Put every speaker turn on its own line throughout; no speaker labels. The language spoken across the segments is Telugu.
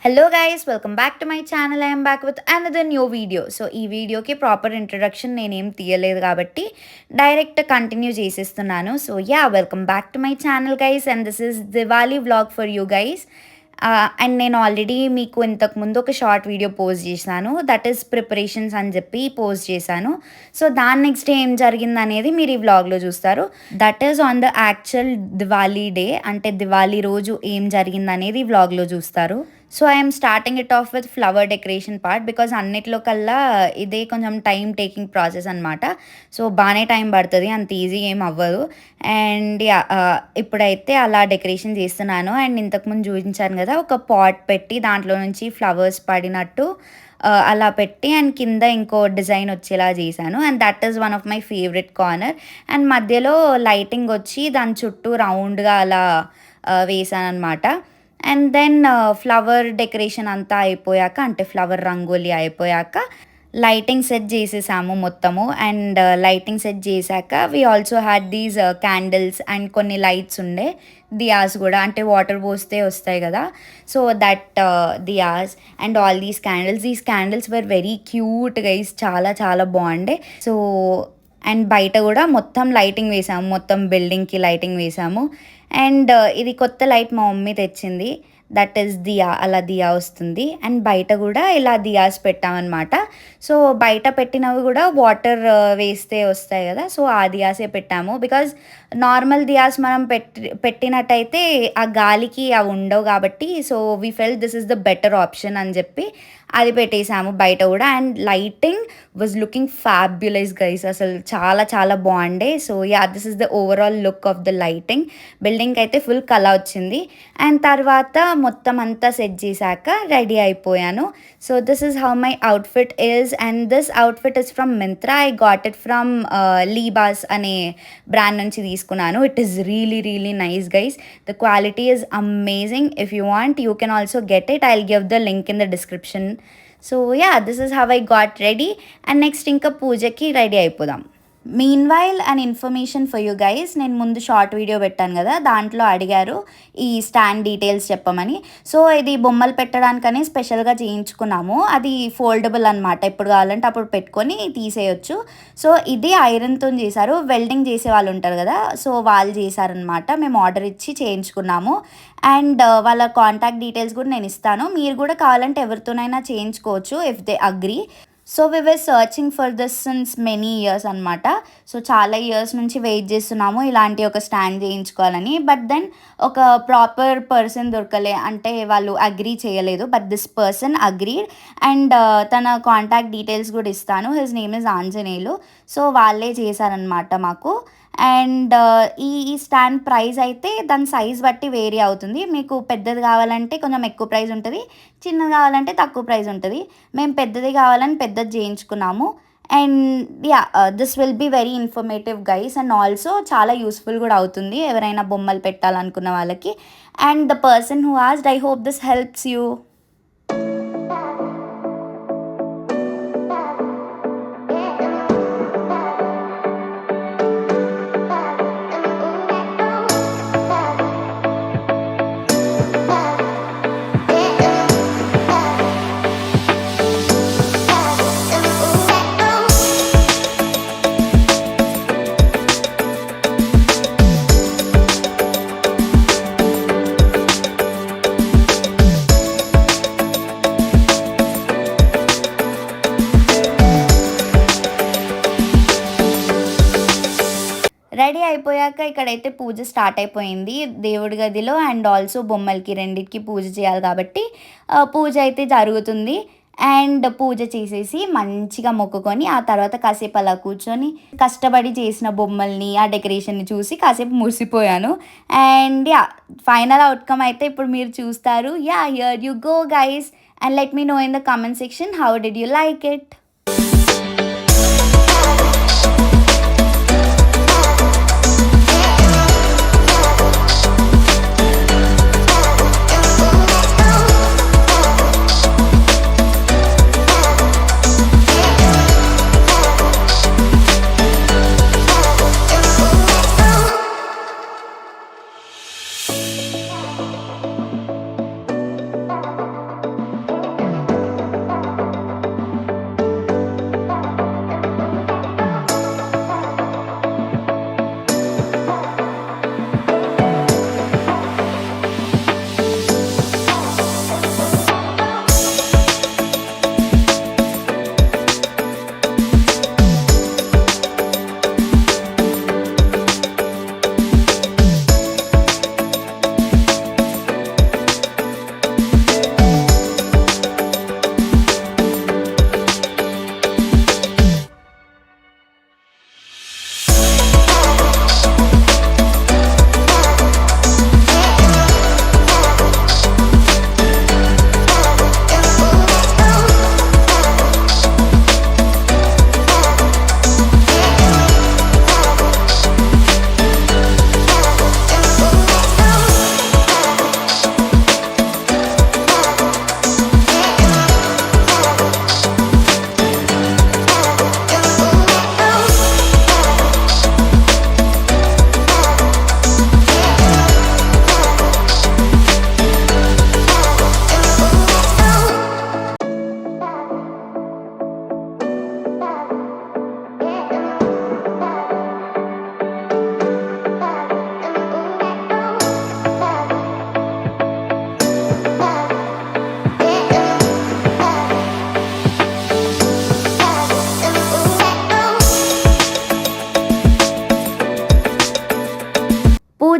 Hello guys, welcome back to my channel. I am back with another new video. So ఈ వీడియోకి ప్రాపర్ ఇంట్రడక్షన్ నేనేం తీయలేదు కాబట్టి డైరెక్ట్ కంటిన్యూ చేసేస్తున్నాను. So welcome back to my channel guys and this is Diwali vlog for you guys. And నేను ఆల్రెడీ మీకు ఇంతకుముందు ఒక షార్ట్ వీడియో పోస్ట్ చేశాను, దట్ ఈస్ ప్రిపరేషన్స్ అని చెప్పి పోస్ట్ చేశాను. సో దాని నెక్స్ట్ డే ఏం జరిగింది అనేది మీరు ఈ వ్లాగ్లో చూస్తారు. That is on the actual Diwali day, అంటే దివాళీ రోజు ఏం జరిగింది అనేది ఈ వ్లాగ్లో చూస్తారు. So I'm starting it of with flower decoration part because అన్నిట్లో కల్లా ఇదే కొంచెం టైం టేకింగ్ ప్రాసెస్ అనమాట. సో బాగానే టైం పడుతుంది, అంత ఈజీ ఏం అవ్వదు. అండ్ ఇప్పుడైతే అలా డెకరేషన్ చేస్తున్నాను. అండ్ ఇంతకుముందు చూపించాను కదా, ఒక పాట్ పెట్టి దాంట్లో నుంచి ఫ్లవర్స్ పడినట్టు అలా పెట్టి అండ్ కింద ఇంకో డిజైన్ వచ్చేలా చేశాను. And that is one of my favourite corner. And మధ్యలో లైటింగ్ వచ్చి దాని చుట్టూ రౌండ్గా అలా వేసాను అనమాట. అండ్ దెన్ ఫ్లవర్ డెకరేషన్ అంతా అయిపోయాక, అంటే ఫ్లవర్ రంగోలీ అయిపోయాక లైటింగ్ సెట్ చేసేసాము మొత్తము. అండ్ లైటింగ్ సెట్ చేశాక we also had these candles and కొన్ని లైట్స్ ఉండే, దియాస్ కూడా, అంటే వాటర్ పోస్తే వస్తాయి కదా, so that diyas and all these candles were very cute guys, చాలా చాలా బాగుండే. సో అండ్ బయట కూడా మొత్తం లైటింగ్ వేసాము, మొత్తం బిల్డింగ్కి లైటింగ్ వేసాము. అండ్ ఇది కొత్త లైట్ మా మమ్మీ తెచ్చింది, దట్ ఈస్ దియా, అలా దియా వస్తుంది. అండ్ బయట కూడా ఇలా దియాస్ పెట్టామన్నమాట. సో బయట పెట్టినవి కూడా వాటర్ వేస్తే వస్తాయి కదా, సో ఆ దియాసే పెట్టాము. బికాజ్ నార్మల్ దియాస్ మనం పెట్టినట్టయితే ఆ గాలికి అవి ఉండవు కాబట్టి, so we fell this is the better option అని చెప్పి అది పెట్టేసాము బయట కూడా. And lighting was looking fabulous guys, అసలు చాలా చాలా బాగుండే. So this is the overall look of the lighting. బిల్డింగ్కి అయితే ఫుల్ కళ వచ్చింది. అండ్ తర్వాత మొత్తం అంతా సెట్ చేశాక రెడీ అయిపోయాను. So this is how my outfit is. And this outfit is from Myntra. I got it from Libas అనే బ్రాండ్ నుంచి తీసుకున్నాను. It is really really nice guys. The quality is amazing. If you want you can also get it. I will give the link in the description. So this is how I got ready. And next ఇంకా పూజకి రెడీ అయిపోదాం. Mean while and information for you guys, నేను ముందు షార్ట్ వీడియో పెట్టాను కదా, దాంట్లో అడిగారు ఈ స్టాండ్ డీటెయిల్స్ చెప్పమని. సో ఇది బొమ్మలు పెట్టడానికని స్పెషల్గా చేయించుకున్నాము. అది ఫోల్డబుల్ అనమాట, ఎప్పుడు కావాలంటే అప్పుడు పెట్టుకొని తీసేయచ్చు. సో ఇది ఐరన్తో చేశారు, వెల్డింగ్ చేసే వాళ్ళు ఉంటారు కదా, సో వాళ్ళు చేశారనమాట. మేము ఆర్డర్ ఇచ్చి చేయించుకున్నాము. అండ్ వాళ్ళ కాంటాక్ట్ డీటెయిల్స్ కూడా నేను ఇస్తాను, మీరు కూడా కావాలంటే ఎవరితోనైనా చేయించుకోవచ్చు if they agree. So we were searching for this since many years అనమాట. సో చాలా ఇయర్స్ నుంచి వెయిట్ చేస్తున్నాము ఇలాంటి ఒక స్టాండ్ చేయించుకోవాలని. బట్ దెన్ ఒక ప్రాపర్ పర్సన్ దొరకలే, అంటే వాళ్ళు అగ్రీ చేయలేదు. But this person agreed. And తన కాంటాక్ట్ డీటెయిల్స్ కూడా ఇస్తాను. His name is Anjaneyulu. So వాళ్ళే చేశారనమాట మాకు. అండ్ ఈ స్టాండ్ ప్రైస్ అయితే దాని సైజ్ బట్టి వేరీ అవుతుంది. మీకు పెద్దది కావాలంటే కొంచెం ఎక్కువ ప్రైస్ ఉంటుంది, చిన్నది కావాలంటే తక్కువ ప్రైస్ ఉంటుంది. మేము పెద్దది కావాలని పెద్దది చేయించుకున్నాము. And this will be very informative guys. And also చాలా యూస్ఫుల్ కూడా అవుతుంది ఎవరైనా బొమ్మలు పెట్టాలనుకున్న వాళ్ళకి. And the person who asked, I hope this helps you. Ready అయిపోయాక ఇక్కడైతే పూజ స్టార్ట్ అయిపోయింది దేవుడి గదిలో. అండ్ ఆల్సో బొమ్మలకి రెండింటికి పూజ చేయాలి కాబట్టి పూజ అయితే జరుగుతుంది. అండ్ పూజ చేసేసి మంచిగా మొక్కుకొని ఆ తర్వాత కాసేపు అలా కూర్చొని కష్టపడి చేసిన బొమ్మల్ని, ఆ డెకరేషన్ని చూసి కాసేపు మురిసిపోయాను. అండ్ ఫైనల్ అవుట్కమ్ అయితే ఇప్పుడు మీరు చూస్తారు. Here you go guys, and let me know in the comment section how did you like it.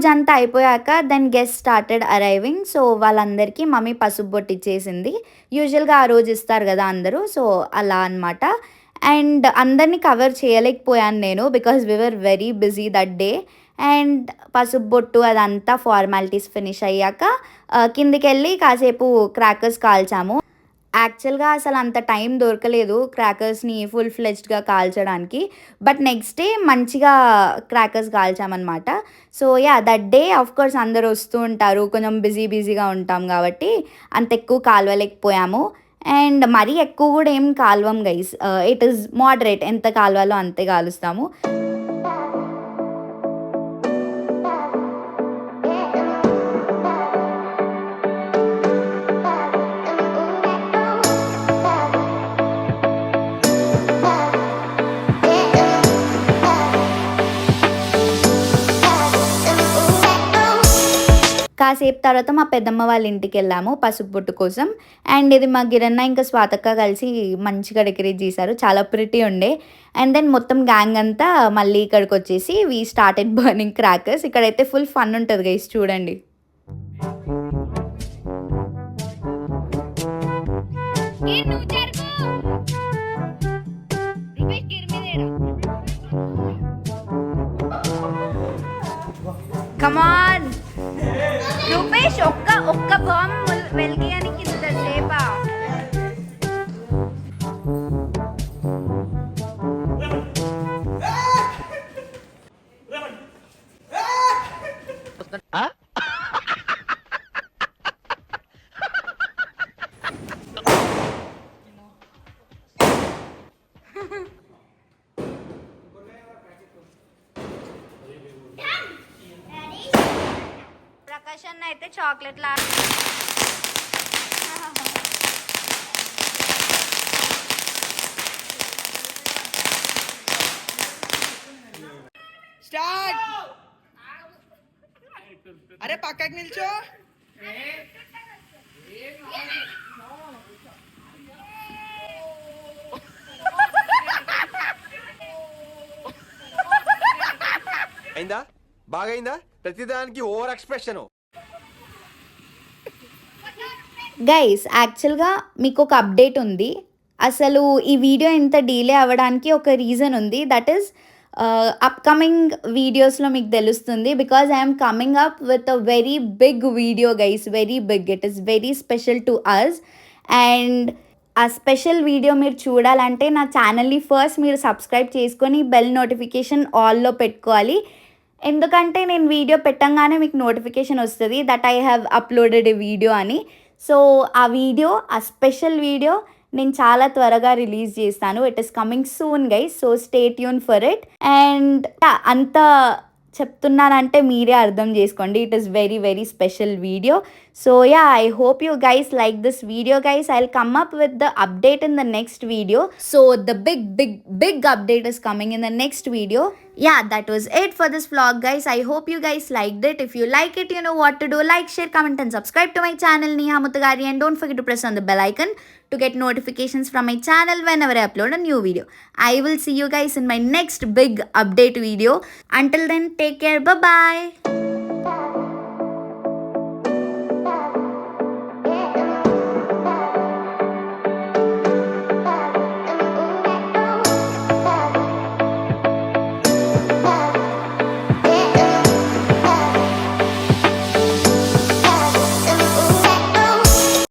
పూజ అంతా అయిపోయాక then guest started arriving. So వాళ్ళందరికీ మమ్మీ పసుపు బొట్టు ఇచ్చేసింది. యూజువల్గా ఆ రోజు ఇస్తారు కదా అందరూ, సో అలా అనమాట. అండ్ అందరినీ కవర్ చేయలేకపోయాను నేను, because we were very busy that day. And పసుపు బొట్టు అదంతా ఫార్మాలిటీస్ ఫినిష్ అయ్యాక కిందికెళ్ళి కాసేపు క్రాకర్స్ కాల్చాము. యాక్చువల్గా అసలు అంత టైం దొరకలేదు క్రాకర్స్ని ఫుల్ ఫ్లెజ్డ్గా కాల్చడానికి, బట్ నెక్స్ట్ డే మంచిగా క్రాకర్స్ కాల్చామన్నమాట. So yeah, that day of course అందరు వస్తూ ఉంటారు, కొంచెం బిజీగా ఉంటాం కాబట్టి అంత ఎక్కువ కాల్వలేకపోయాము. అండ్ మరీ ఎక్కువ కూడా ఏం కాల్వం గైస్, ఇట్ ఈస్ మోడరేట్, ఎంత కాల్వాలో అంతే కాలుస్తాము. కాసేపు తర్వాత మా పెద్దమ్మ వాళ్ళ ఇంటికి వెళ్ళాము పసుపు బొట్టు కోసం. అండ్ ఇది మా గిరన్న ఇంకా స్వాతక్క కలిసి మంచిగా డెకరేట్ చేశారు, చాలా ప్రిటీ ఉండే. అండ్ దెన్ మొత్తం గ్యాంగ్ అంతా మళ్ళీ ఇక్కడికి వచ్చేసి వీ స్టార్టెడ్ బర్నింగ్ క్రాకర్స్. ఇక్కడైతే ఫుల్ ఫన్ ఉంటుంది గైస్, చూడండి. కమాన్ రూపేష్, ఒక్క బాంబ్ వెలిగియానికి ఇంతసేపా? ప్రకాశన్ అయితే చాక్లెట్ లా
స్టార్ట్. అరే పక్కకి నిల్చో.
అయిందా? బాగైందా? ప్రతిదానికి ఓవర్ ఎక్స్ప్రెషన్.
గైస్ యాక్చువల్గా మీకు ఒక అప్డేట్ ఉంది. అసలు ఈ వీడియో ఇంత డిలే అవ్వడానికి ఒక రీజన్ ఉంది. దట్ ఈస్ అప్కమింగ్ వీడియోస్లో మీకు తెలుస్తుంది. Because I'm coming up with a very big video guys, very big. It is very special to us. And ఆ స్పెషల్ వీడియో మీరు చూడాలంటే నా ఛానల్ని ఫస్ట్ మీరు సబ్స్క్రైబ్ చేసుకొని బెల్ నోటిఫికేషన్ ఆల్లో పెట్టుకోవాలి. ఎందుకంటే నేను వీడియో పెట్టంగానే మీకు నోటిఫికేషన్ వస్తుంది that I have uploaded A video అని. సో ఆ వీడియో, ఆ స్పెషల్ వీడియో నేను చాలా త్వరగా రిలీజ్ చేస్తాను. It is coming soon guys, so stay tune for it. And అంత చెప్తున్నానంటే మీరే అర్థం చేసుకోండి, it is very very special video. So yeah, I hope you guys like this video guys. I will come up with the update in the next video. So the big update is coming in the next video. Yeah, that was it for this vlog guys. I hope you guys liked it. If you like it, you know what to do. Like, share, comment and subscribe to my channel Neha Muttagari, and don't forget to press on the bell icon to get notifications from my channel whenever I upload a new video. I will see you guys in my next big update video. Until then, take care. Bye bye.